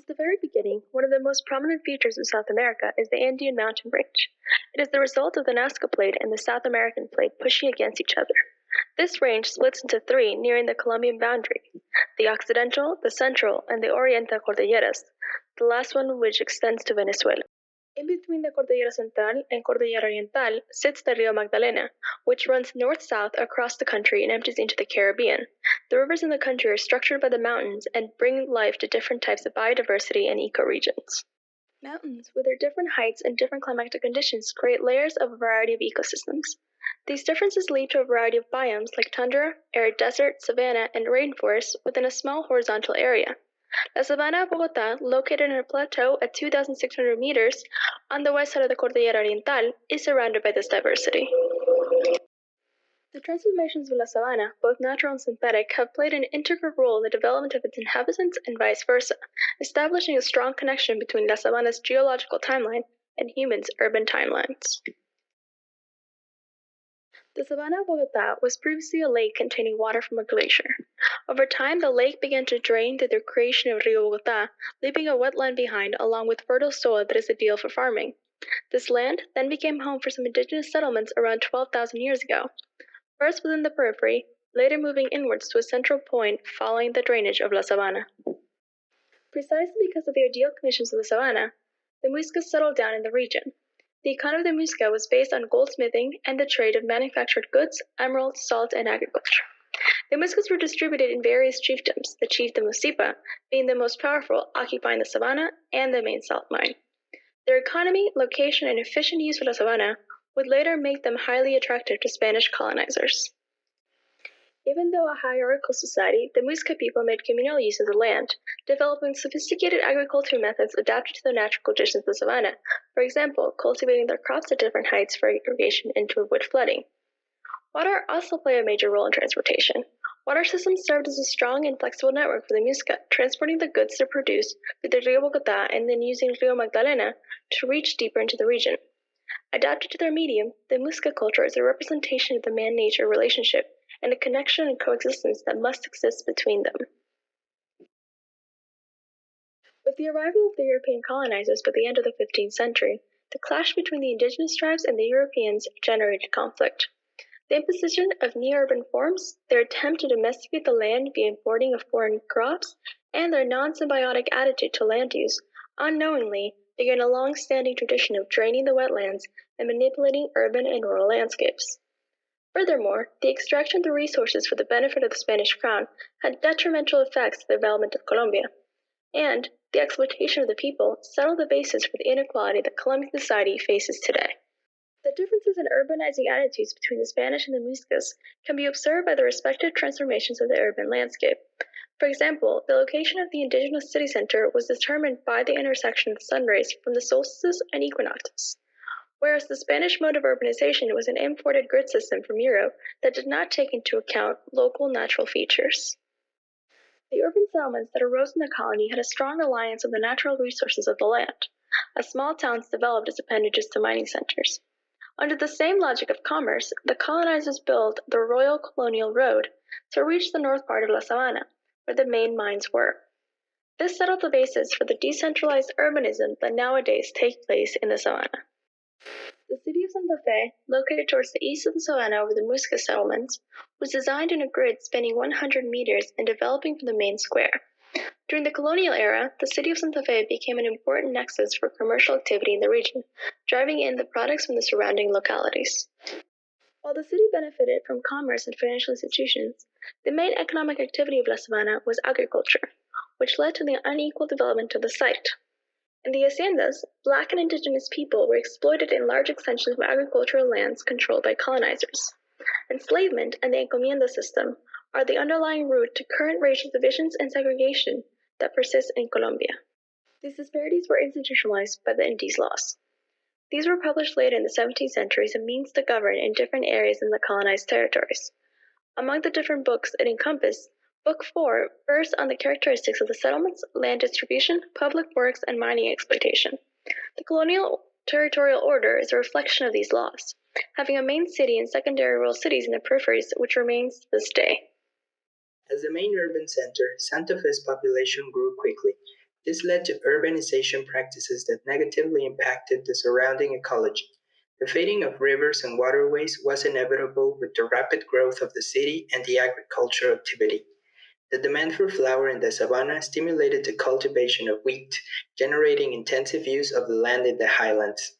Since the very beginning, one of the most prominent features of South America is the Andean mountain range. It is the result of the Nazca Plate and the South American Plate pushing against each other. This range splits into three nearing the Colombian boundary: the Occidental, the Central, and the Oriental Cordilleras, the last one which extends to Venezuela. In between the Cordillera Central and Cordillera Oriental sits the Rio Magdalena, which runs north-south across the country and empties into the Caribbean. The rivers in the country are structured by the mountains and bring life to different types of biodiversity and ecoregions. Mountains, with their different heights and different climatic conditions, create layers of a variety of ecosystems. These differences lead to a variety of biomes like tundra, arid desert, savanna, and rainforest within a small horizontal area. La Sabana of Bogotá, located in a plateau at 2,600 meters on the west side of the Cordillera Oriental, is surrounded by this diversity. The transformations of La Sabana, both natural and synthetic, have played an integral role in the development of its inhabitants and vice versa, establishing a strong connection between La Sabana's geological timeline and humans' urban timelines. The Sabana of Bogotá was previously a lake containing water from a glacier. Over time, the lake began to drain through the creation of Rio Bogotá, leaving a wetland behind along with fertile soil that is ideal for farming. This land then became home for some indigenous settlements around 12,000 years ago, first within the periphery, later moving inwards to a central point following the drainage of La Sabana. Precisely because of the ideal conditions of the Sabana, the Muiscas settled down in the region. The economy of the Muisca was based on goldsmithing and the trade of manufactured goods, emeralds, salt, and agriculture. The Muiscas were distributed in various chiefdoms, the chiefdom of Sipa being the most powerful, occupying the Sabana and the main salt mine. Their economy, location, and efficient use of La Sabana would later make them highly attractive to Spanish colonizers. Even though a hierarchical society, the Muisca people made communal use of the land, developing sophisticated agricultural methods adapted to the natural conditions of the savanna, for example, cultivating their crops at different heights for irrigation and to avoid flooding. Water also played a major role in transportation. Water systems served as a strong and flexible network for the Muisca, transporting the goods they produced through the Rio Bogotá and then using Rio Magdalena to reach deeper into the region. Adapted to their medium, the Muisca culture is a representation of the man-nature relationship and a connection and coexistence that must exist between them. With the arrival of the European colonizers by the end of the 15th century, the clash between the indigenous tribes and the Europeans generated conflict. The imposition of near-urban forms, their attempt to domesticate the land via importing of foreign crops, and their non-symbiotic attitude to land use, unknowingly began a long-standing tradition of draining the wetlands and manipulating urban and rural landscapes. Furthermore, the extraction of the resources for the benefit of the Spanish crown had detrimental effects to the development of Colombia, and the exploitation of the people settled the basis for the inequality that Colombian society faces today. The differences in urbanizing attitudes between the Spanish and the Muiscas can be observed by the respective transformations of the urban landscape. For example, the location of the indigenous city center was determined by the intersection of the sun rays from the solstices and equinoxes, whereas the Spanish mode of urbanization was an imported grid system from Europe that did not take into account local natural features. The urban settlements that arose in the colony had a strong reliance on the natural resources of the land, as small towns developed as appendages to mining centers. Under the same logic of commerce, the colonizers built the Royal Colonial Road to reach the north part of La Sabana, where the main mines were. This settled the basis for the decentralized urbanism that nowadays takes place in the Sabana. The city of Santa Fe, located towards the east of the Sabana over the Muisca settlements, was designed in a grid spanning 100 meters and developing from the main square. During the colonial era, the city of Santa Fe became an important nexus for commercial activity in the region, driving in the products from the surrounding localities. While the city benefited from commerce and financial institutions, the main economic activity of La Sabana was agriculture, which led to the unequal development of the site. In the haciendas, Black and indigenous people were exploited in large extensions of agricultural lands controlled by colonizers. Enslavement and the encomienda system are the underlying root to current racial divisions and segregation that persist in Colombia. These disparities were institutionalized by the Indies laws. These were published later in the 17th century as a means to govern in different areas in the colonized territories. Among the different books it encompassed, Book 4 refers on the characteristics of the settlements, land distribution, public works, and mining exploitation. The colonial territorial order is a reflection of these laws, having a main city and secondary rural cities in the peripheries, which remains to this day. As the main urban center, Santa Fe's population grew quickly, This led to urbanization practices that negatively impacted the surrounding ecology. The fading of rivers and waterways was inevitable with the rapid growth of the city and the agricultural activity. The demand for flour in the savanna stimulated the cultivation of wheat, generating intensive use of the land in the highlands.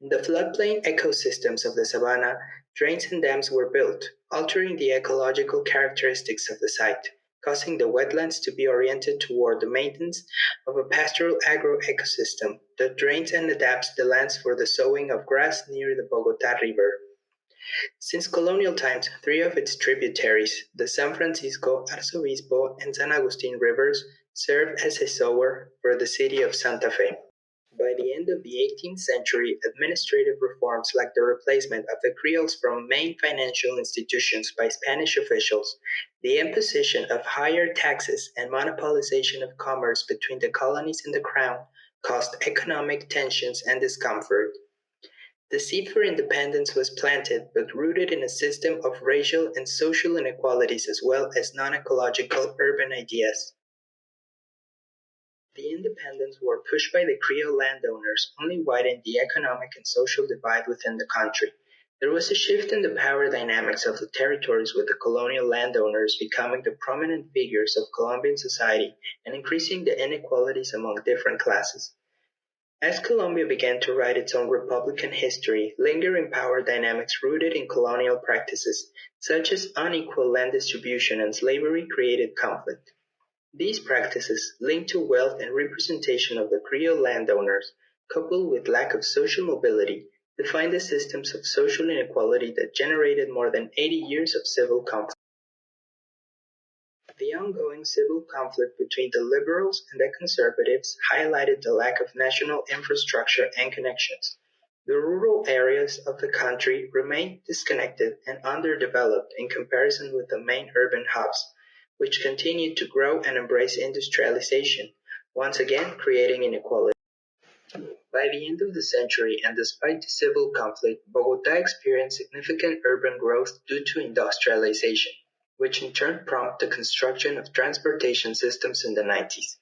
In the floodplain ecosystems of the savanna, drains and dams were built, altering the ecological characteristics of the site, causing the wetlands to be oriented toward the maintenance of a pastoral agro-ecosystem that drains and adapts the lands for the sowing of grass near the Bogotá River. Since colonial times, three of its tributaries, the San Francisco, Arzobispo, and San Agustin rivers, served as a sower for the city of Santa Fe. By the end of the 18th century, administrative reforms like the replacement of the creoles from main financial institutions by Spanish officials, the imposition of higher taxes, and monopolization of commerce between the colonies and the crown caused economic tensions and discomfort. The seed for independence was planted, but rooted in a system of racial and social inequalities as well as non-ecological urban ideas. The independence war pushed by the Creole landowners only widened the economic and social divide within the country. There was a shift in the power dynamics of the territories, with the colonial landowners becoming the prominent figures of Colombian society and increasing the inequalities among different classes. As Colombia began to write its own republican history, lingering power dynamics rooted in colonial practices, such as unequal land distribution and slavery, created conflict. These practices, linked to wealth and representation of the Creole landowners, coupled with lack of social mobility, defined the systems of social inequality that generated more than 80 years of civil conflict. The ongoing civil conflict between the liberals and the conservatives highlighted the lack of national infrastructure and connections. The rural areas of the country remained disconnected and underdeveloped in comparison with the main urban hubs, which continued to grow and embrace industrialization, once again creating inequality. By the end of the century, and despite the civil conflict, Bogotá experienced significant urban growth due to industrialization, which in turn prompted the construction of transportation systems in the 90s.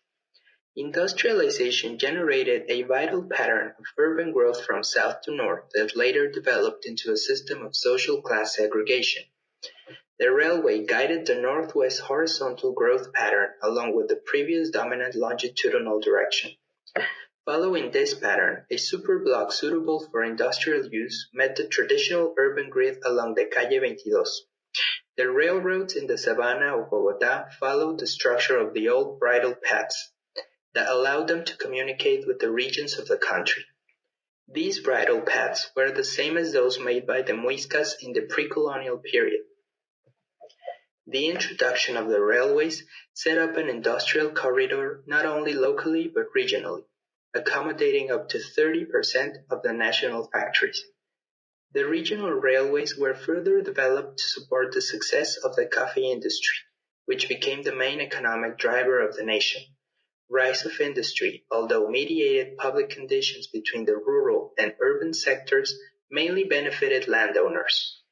Industrialization generated a vital pattern of urban growth from south to north that later developed into a system of social class segregation. The railway guided the northwest horizontal growth pattern along with the previous dominant longitudinal direction. Following this pattern, a superblock suitable for industrial use met the traditional urban grid along the Calle 22. The railroads in the savanna of Bogotá followed the structure of the old bridle paths that allowed them to communicate with the regions of the country. These bridle paths were the same as those made by the Muiscas in the pre-colonial period. The introduction of the railways set up an industrial corridor not only locally but regionally, accommodating up to 30% of the national factories. The regional railways were further developed to support the success of the coffee industry, which became the main economic driver of the nation. Rise of industry, although mediated public conditions between the rural and urban sectors, mainly benefited landowners.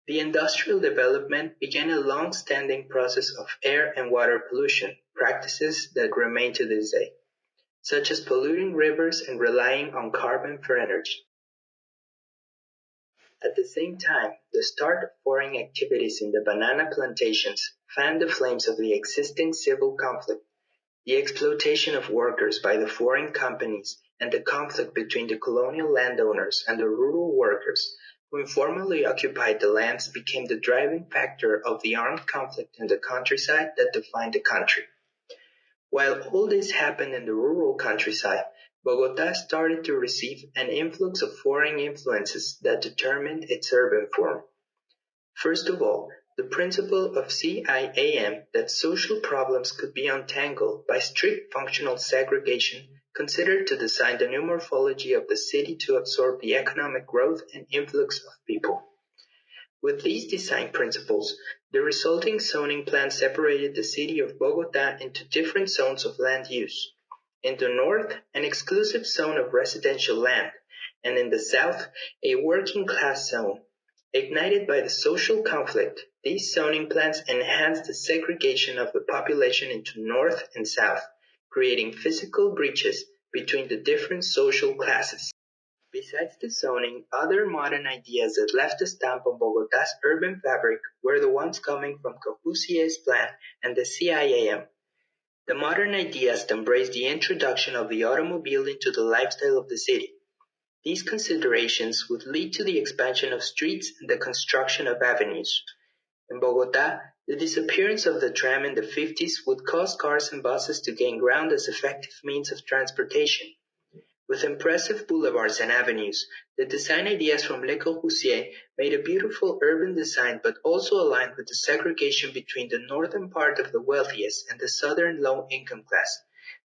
The industrial development began a long-standing process of air and water pollution, practices that remain to this day, such as polluting rivers and relying on carbon for energy. At the same time, the start of foreign activities in the banana plantations fanned the flames of the existing civil conflict. The exploitation of workers by the foreign companies and the conflict between the colonial landowners and the rural workers who informally occupied the lands became the driving factor of the armed conflict in the countryside that defined the country. While all this happened in the rural countryside, Bogotá started to receive an influx of foreign influences that determined its urban form. First of all, the principle of CIAM that social problems could be untangled by strict functional segregation considered to design the new morphology of the city to absorb the economic growth and influx of people. With these design principles, the resulting zoning plan separated the city of Bogotá into different zones of land use. In the north, an exclusive zone of residential land, and in the south, a working-class zone. Ignited by the social conflict, these zoning plans enhanced the segregation of the population into north and south, creating physical breaches between the different social classes. Besides the zoning, other modern ideas that left a stamp on Bogotá's urban fabric were the ones coming from Corbusier's plan and the CIAM. The modern ideas embraced the introduction of the automobile into the lifestyle of the city. These considerations would lead to the expansion of streets and the construction of avenues. In Bogotá, the disappearance of the tram in the 50s would cause cars and buses to gain ground as effective means of transportation. With impressive boulevards and avenues, the design ideas from Le Corbusier made a beautiful urban design but also aligned with the segregation between the northern part of the wealthiest and the southern low-income class.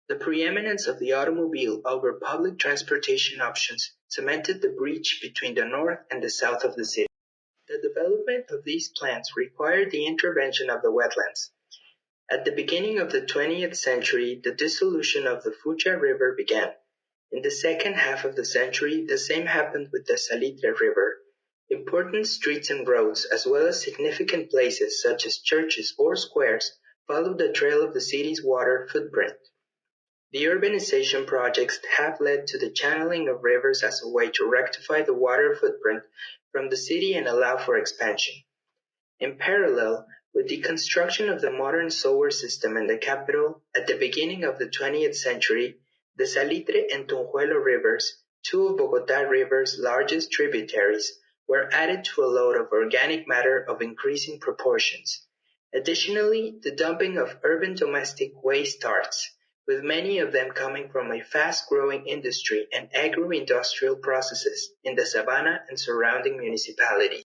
The preeminence of the automobile over public transportation options cemented the breach between the north and the south of the city. The development of these plans required the intervention of the wetlands. At the beginning of the 20th century, the dissolution of the Fucha River began. In the second half of the century, the same happened with the Salitre River. Important streets and roads, as well as significant places such as churches or squares, followed the trail of the city's water footprint. The urbanization projects have led to the channeling of rivers as a way to rectify the water footprint from the city and allow for expansion. In parallel with the construction of the modern sewer system in the capital at the beginning of the 20th century, the Salitre and Tunjuelo rivers, two of Bogotá River's largest tributaries, were added to a load of organic matter of increasing proportions. Additionally, the dumping of urban domestic waste starts, with many of them coming from a fast-growing industry and agro-industrial processes in the Sabana and surrounding municipalities.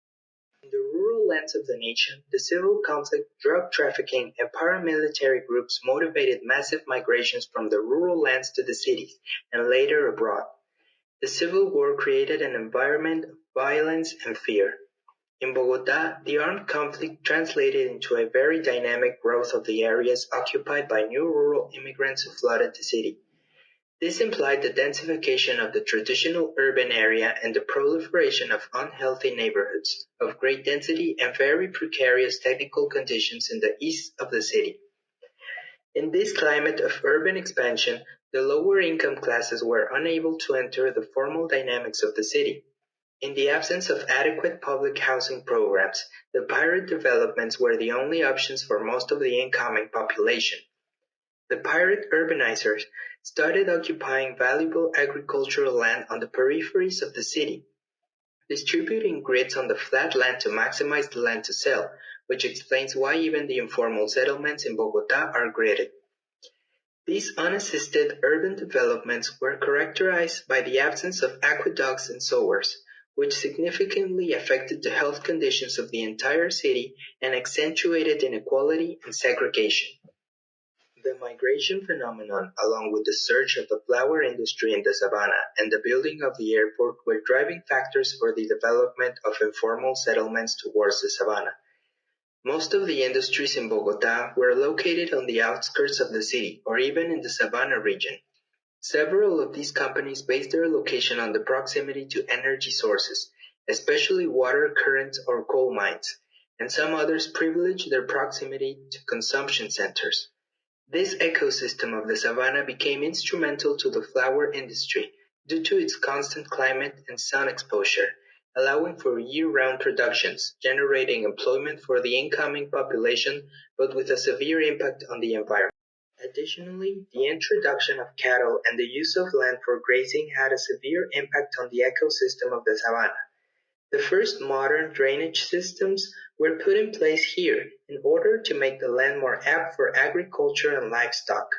In the rural lands of the nation, the civil conflict, drug trafficking, and paramilitary groups motivated massive migrations from the rural lands to the cities, and later abroad. The Civil War created an environment of violence and fear. In Bogotá, the armed conflict translated into a very dynamic growth of the areas occupied by new rural immigrants who flooded the city. This implied the densification of the traditional urban area and the proliferation of unhealthy neighborhoods, of great density and very precarious technical conditions in the east of the city. In this climate of urban expansion, the lower income classes were unable to enter the formal dynamics of the city. In the absence of adequate public housing programs, the pirate developments were the only options for most of the incoming population. The pirate urbanizers started occupying valuable agricultural land on the peripheries of the city, distributing grids on the flat land to maximize the land to sell, which explains why even the informal settlements in Bogotá are gridded. These unassisted urban developments were characterized by the absence of aqueducts and sewers, which significantly affected the health conditions of the entire city and accentuated inequality and segregation. The migration phenomenon, along with the surge of the flour industry in the Sabana and the building of the airport, were driving factors for the development of informal settlements towards the Sabana. Most of the industries in Bogotá were located on the outskirts of the city, or even in the Sabana region. Several of these companies based their location on the proximity to energy sources, especially water currents or coal mines, and some others privileged their proximity to consumption centers. This ecosystem of the savanna became instrumental to the flour industry due to its constant climate and sun exposure, allowing for year-round productions, generating employment for the incoming population, but with a severe impact on the environment. Additionally, the introduction of cattle and the use of land for grazing had a severe impact on the ecosystem of the savanna. The first modern drainage systems were put in place here in order to make the land more apt for agriculture and livestock.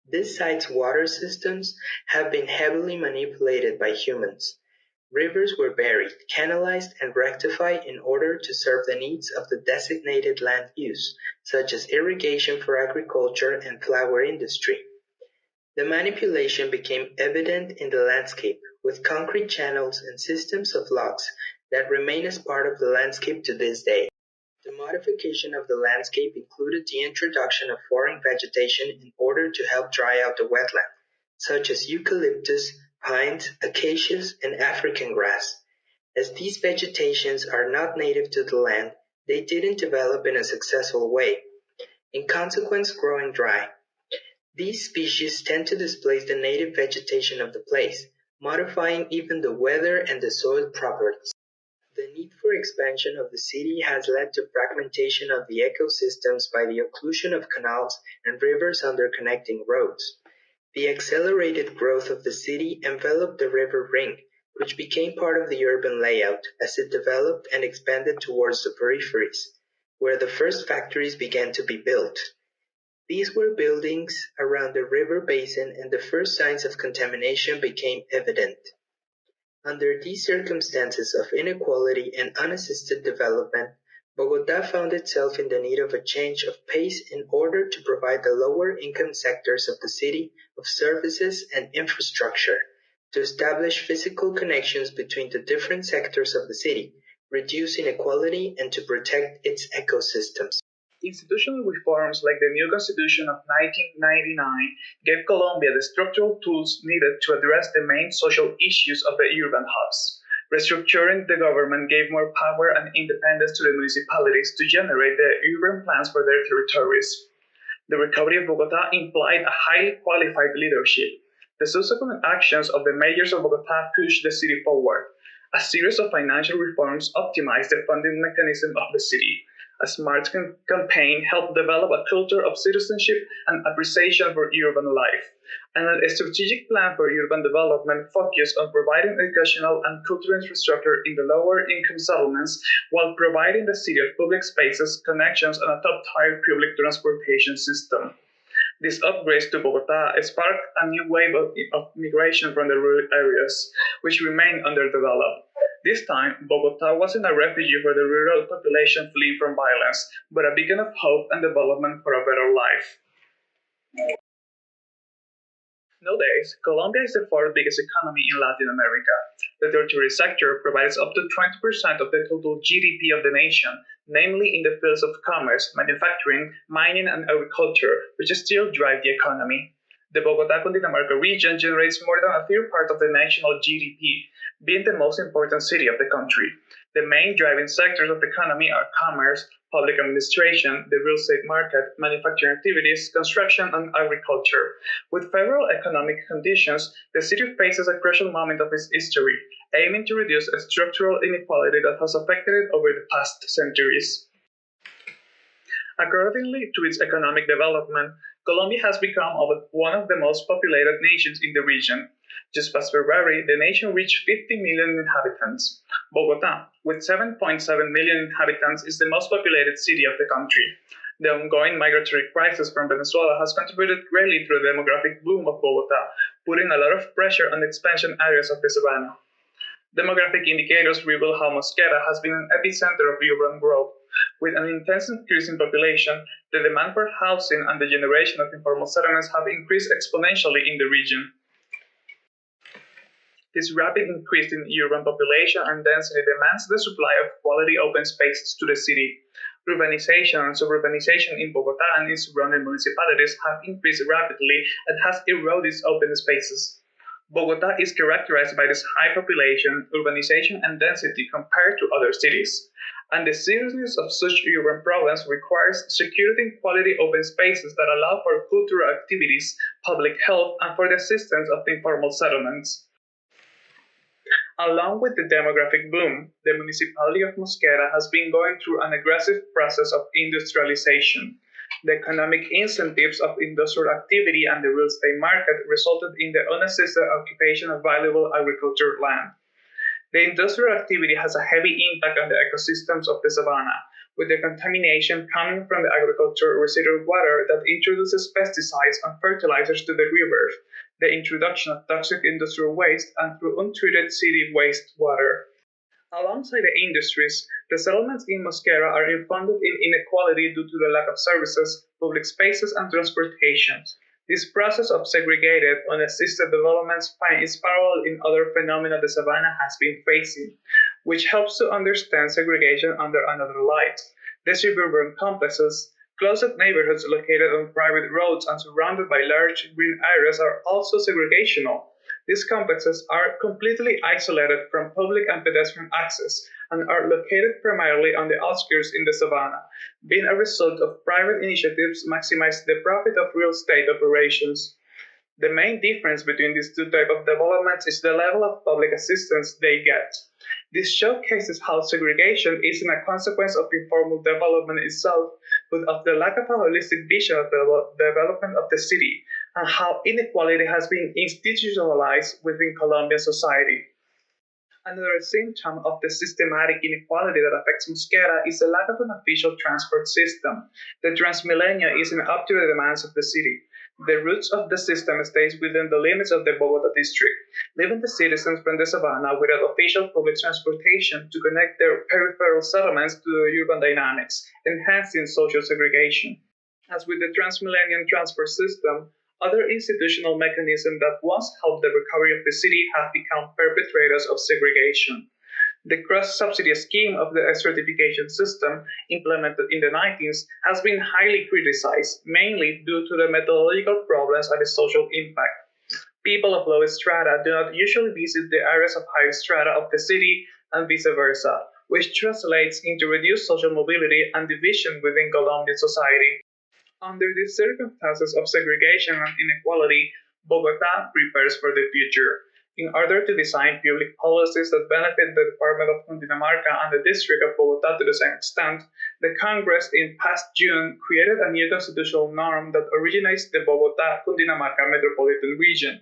This site's water systems have been heavily manipulated by humans. Rivers were buried, canalized, and rectified in order to serve the needs of the designated land use, such as irrigation for agriculture and flour industry. The manipulation became evident in the landscape, with concrete channels and systems of locks that remain as part of the landscape to this day. The modification of the landscape included the introduction of foreign vegetation in order to help dry out the wetland, such as eucalyptus, pines, acacias, and African grass. As these vegetations are not native to the land, they didn't develop in a successful way, in consequence growing dry. These species tend to displace the native vegetation of the place, modifying even the weather and the soil properties. The need for expansion of the city has led to fragmentation of the ecosystems by the occlusion of canals and rivers under connecting roads. The accelerated growth of the city enveloped the river ring, which became part of the urban layout as it developed and expanded towards the peripheries, where the first factories began to be built. These were buildings around the river basin, and the first signs of contamination became evident. Under these circumstances of inequality and unassisted development, Bogotá found itself in the need of a change of pace in order to provide the lower-income sectors of the city of services and infrastructure, to establish physical connections between the different sectors of the city, reduce inequality, and to protect its ecosystems. Institutional reforms like the new Constitution of 1999 gave Colombia the structural tools needed to address the main social issues of the urban hubs. Restructuring the government gave more power and independence to the municipalities to generate the urban plans for their territories. The recovery of Bogotá implied a highly qualified leadership. The subsequent actions of the mayors of Bogotá pushed the city forward. A series of financial reforms optimized the funding mechanism of the city. A smart campaign helped develop a culture of citizenship and appreciation for urban life, and a strategic plan for urban development focused on providing educational and cultural infrastructure in the lower-income settlements while providing the city of public spaces, connections, and a top-tier public transportation system. These upgrades to Bogotá sparked a new wave of migration from the rural areas, which remained underdeveloped. This time, Bogotá wasn't a refugee for the rural population fleeing from violence, but a beacon of hope and development for a better life. Nowadays, Colombia is the fourth biggest economy in Latin America. The tertiary sector provides up to 20% of the total GDP of the nation, namely in the fields of commerce, manufacturing, mining, and agriculture, which still drive the economy. The Bogotá Cundinamarca region generates more than a third part of the national GDP, being the most important city of the country. The main driving sectors of the economy are commerce, public administration, the real estate market, manufacturing activities, construction, and agriculture. With favorable economic conditions, the city faces a crucial moment of its history, aiming to reduce a structural inequality that has affected it over the past centuries. Accordingly to its economic development, Colombia has become one of the most populated nations in the region. Just past February, the nation reached 50 million inhabitants. Bogotá, with 7.7 million inhabitants, is the most populated city of the country. The ongoing migratory crisis from Venezuela has contributed greatly to the demographic boom of Bogotá, putting a lot of pressure on the expansion areas of the savannah. Demographic indicators reveal how MOSQUERA has been an epicenter of urban growth. With an intense increase in population, the demand for housing and the generation of informal settlements have increased exponentially in the region. This rapid increase in urban population and density demands the supply of quality open spaces to the city. Urbanization and suburbanization in Bogotá and its surrounding municipalities have increased rapidly and has eroded open spaces. Bogotá is characterized by this high population, urbanization, and density compared to other cities. And the seriousness of such urban problems requires securing quality open spaces that allow for cultural activities, public health, and for the assistance of the informal settlements. Along with the demographic boom, the municipality of MOSQUERA has been going through an aggressive process of industrialization. The economic incentives of industrial activity and the real estate market resulted in the unassisted occupation of valuable agricultural land. The industrial activity has a heavy impact on the ecosystems of the savanna, with the contamination coming from the agricultural residual water that introduces pesticides and fertilizers to the rivers, the introduction of toxic industrial waste, and through untreated city wastewater. Alongside the industries, the settlements in MOSQUERA are infounded in inequality due to the lack of services, public spaces, and transportation. This process of segregated, unassisted development finds parallel in other phenomena the savanna has been facing, which helps to understand segregation under another light. The suburban complexes, closed neighborhoods located on private roads and surrounded by large green areas are also segregational. These complexes are completely isolated from public and pedestrian access and are located primarily on the outskirts in the savannah, being a result of private initiatives maximizing the profit of real estate operations. The main difference between these two types of developments is the level of public assistance they get. This showcases how segregation isn't a consequence of informal development itself, but of the lack of a holistic vision of the development of the city, and how inequality has been institutionalized within Colombian society. Another symptom of the systematic inequality that affects Mosquera is the lack of an official transport system. The Transmilenio isn't up to the demands of the city. The routes of the system stays within the limits of the Bogotá district, leaving the citizens from the savannah without official public transportation to connect their peripheral settlements to the urban dynamics, enhancing social segregation. As with the Transmillennium transport system, other institutional mechanisms that once helped the recovery of the city have become perpetrators of segregation. The cross-subsidy scheme of the certification system, implemented in the 90s, has been highly criticized, mainly due to the methodological problems and the social impact. People of low strata do not usually visit the areas of high strata of the city, and vice versa, which translates into reduced social mobility and division within Colombian society. Under these circumstances of segregation and inequality, Bogotá prepares for the future. In order to design public policies that benefit the Department of Cundinamarca and the District of Bogotá to the same extent, the Congress in past June created a new constitutional norm that originates the Bogotá-Cundinamarca metropolitan region.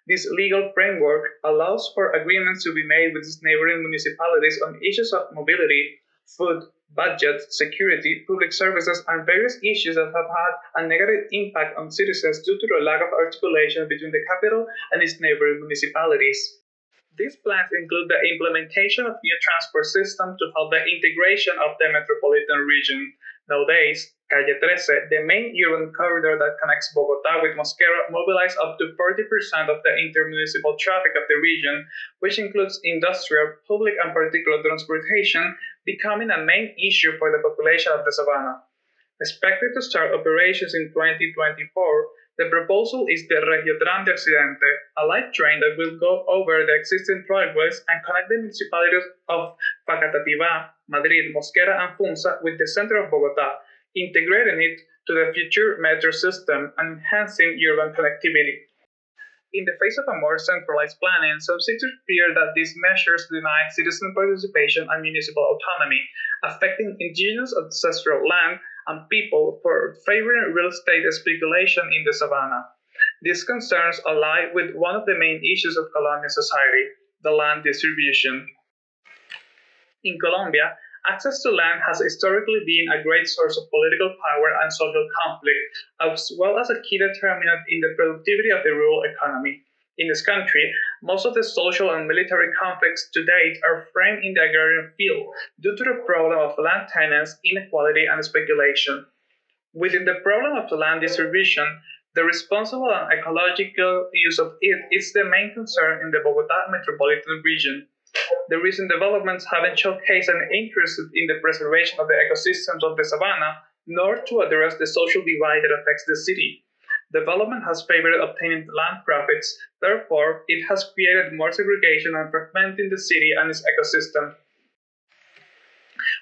This legal framework allows for agreements to be made with its neighboring municipalities on issues of mobility, food, budget, security, public services, and various issues that have had a negative impact on citizens due to the lack of articulation between the capital and its neighboring municipalities. These plans include the implementation of new transport systems to help the integration of the metropolitan region. Nowadays, Calle 13, the main urban corridor that connects Bogotá with Mosquera, mobilizes up to 40% of the intermunicipal traffic of the region, which includes industrial, public, and particular transportation, becoming a main issue for the population of the savannah. Expected to start operations in 2024, the proposal is the Regiotran de Occidente, a light train that will go over the existing trackways and connect the municipalities of Facatativá, Madrid, Mosquera, and Funza with the center of Bogotá, integrating it to the future metro system and enhancing urban connectivity. In the face of a more centralized planning, some sectors fear that these measures deny citizen participation and municipal autonomy, affecting indigenous ancestral land and people for favoring real estate speculation in the savannah. These concerns ally with one of the main issues of Colombian society, the land distribution. In Colombia, access to land has historically been a great source of political power and social conflict, as well as a key determinant in the productivity of the rural economy. In this country, most of the social and military conflicts to date are framed in the agrarian field due to the problem of land tenants, inequality, and speculation. Within the problem of the land distribution, the responsible and ecological use of it is the main concern in the Bogotá metropolitan region. The recent developments haven't showcased an interest in the preservation of the ecosystems of the savannah, nor to address the social divide that affects the city. Development has favored obtaining land profits, therefore, it has created more segregation and fragmenting the city and its ecosystem.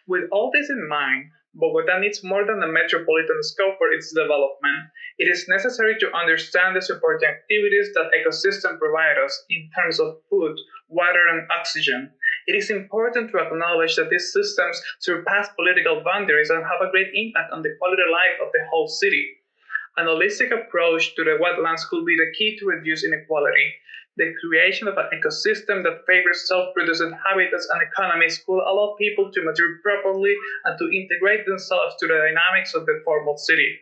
With all this in mind, Bogotá needs more than a metropolitan scope for its development. It is necessary to understand the supporting activities that ecosystems provide us in terms of food, water, and oxygen. It is important to acknowledge that these systems surpass political boundaries and have a great impact on the quality of life of the whole city. An holistic approach to the wetlands could be the key to reduce inequality. The creation of an ecosystem that favors self-producing habitats and economies could allow people to mature properly and to integrate themselves to the dynamics of the formal city.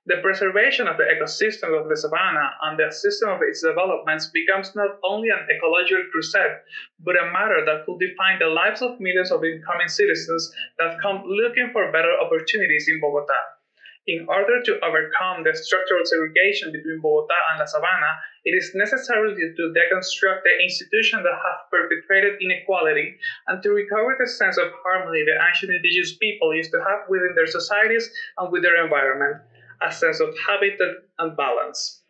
The preservation of the ecosystem of the savannah and the system of its developments becomes not only an ecological crusade, but a matter that could define the lives of millions of incoming citizens that come looking for better opportunities in Bogotá. In order to overcome the structural segregation between Bogotá and La Sabana, it is necessary to deconstruct the institutions that have perpetrated inequality and to recover the sense of harmony the ancient indigenous people used to have within their societies and with their environment, a sense of habitat and balance.